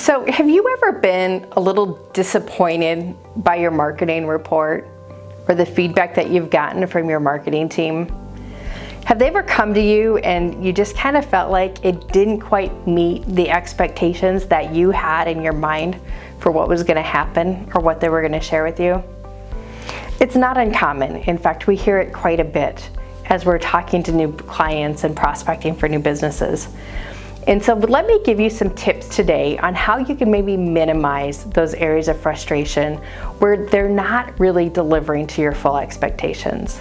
So have you ever been a little disappointed by your marketing report or the feedback that you've gotten from your marketing team? Have they ever come to you and you just kind of felt like it didn't quite meet the expectations that you had in your mind for what was going to happen or what they were going to share with you? It's not uncommon. In fact, we hear it quite a bit as we're talking to new clients and prospecting for new businesses. And so let me give you some tips today on how you can maybe minimize those areas of frustration where they're not really delivering to your full expectations.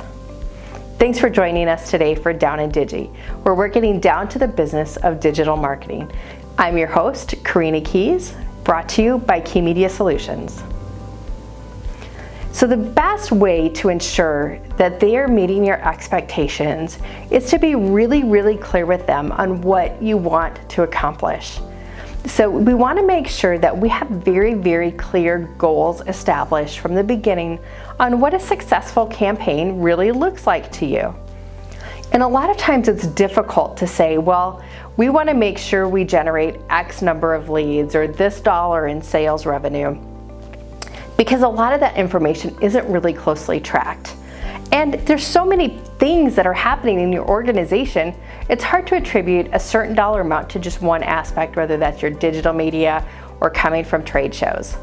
Thanks for joining us today for Down Digi, where we're getting down to the business of digital marketing. I'm your host, Karina Keys, brought to you by Key Media Solutions. So the best way to ensure that they are meeting your expectations is to be really clear with them on what you want to accomplish. So we want to make sure that we have very clear goals established from the beginning on what a successful campaign really looks like to you. And a lot of times it's difficult to say, well, we want to make sure we generate X number of leads or this dollar in sales revenue, because a lot of that information isn't really closely tracked. And there's so many things that are happening in your organization, it's hard to attribute a certain dollar amount to just one aspect, whether that's your digital media or coming from trade shows.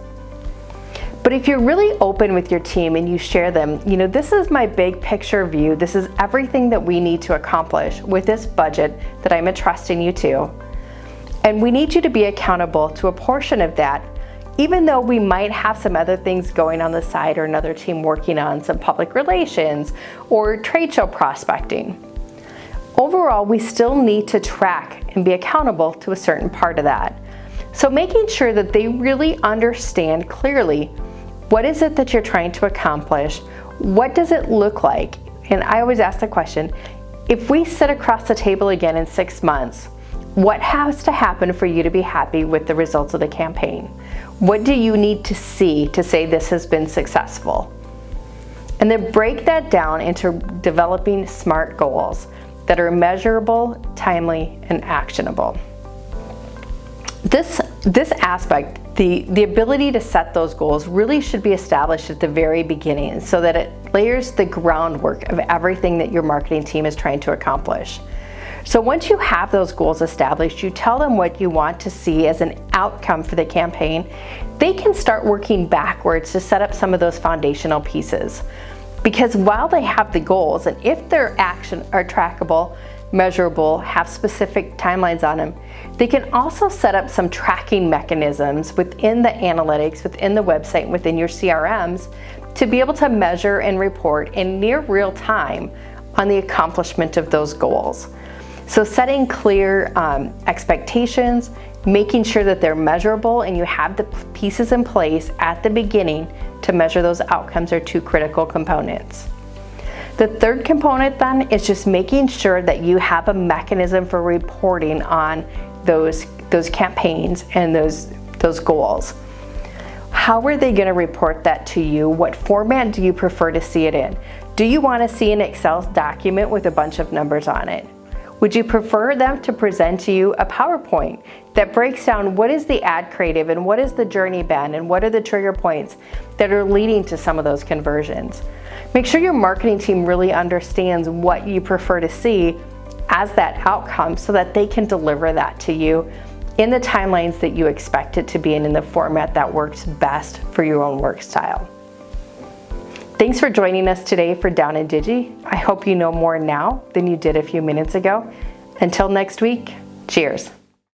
But if you're really open with your team and you share them, this is my big picture view, this is everything that we need to accomplish with this budget that I'm entrusting you to. And we need you to be accountable to a portion of that, even though we might have some other things going on the side or another team working on some public relations or trade show prospecting. Overall, we still need to track and be accountable to a certain part of that. So making sure that they really understand clearly what is it that you're trying to accomplish, what does it look like? And I always ask the question, if we sit across the table again in 6 months, what has to happen for you to be happy with the results of the campaign? What do you need to see to say this has been successful? And then break that down into developing SMART goals that are measurable, timely, and actionable. This aspect, the ability to set those goals, really should be established at the very beginning so that it layers the groundwork of everything that your marketing team is trying to accomplish. So once you have those goals established, you tell them what you want to see as an outcome for the campaign, they can start working backwards to set up some of those foundational pieces. Because while they have the goals, and if their actions are trackable, measurable, have specific timelines on them, they can also set up some tracking mechanisms within the analytics, within the website, within your CRMs, to be able to measure and report in near real time on the accomplishment of those goals. So setting clear expectations, making sure that they're measurable and you have the pieces in place at the beginning to measure those outcomes are two critical components. The third component then is just making sure that you have a mechanism for reporting on those campaigns and those goals. How are they going to report that to you? What format do you prefer to see it in? Do you want to see an Excel document with a bunch of numbers on it? Would you prefer them to present to you a PowerPoint that breaks down what is the ad creative and what is the journey band and what are the trigger points that are leading to some of those conversions? Make sure your marketing team really understands what you prefer to see as that outcome so that they can deliver that to you in the timelines that you expect it to be in the format that works best for your own work style. Thanks for joining us today for Down Digi. I hope you know more now than you did a few minutes ago. Until next week, cheers.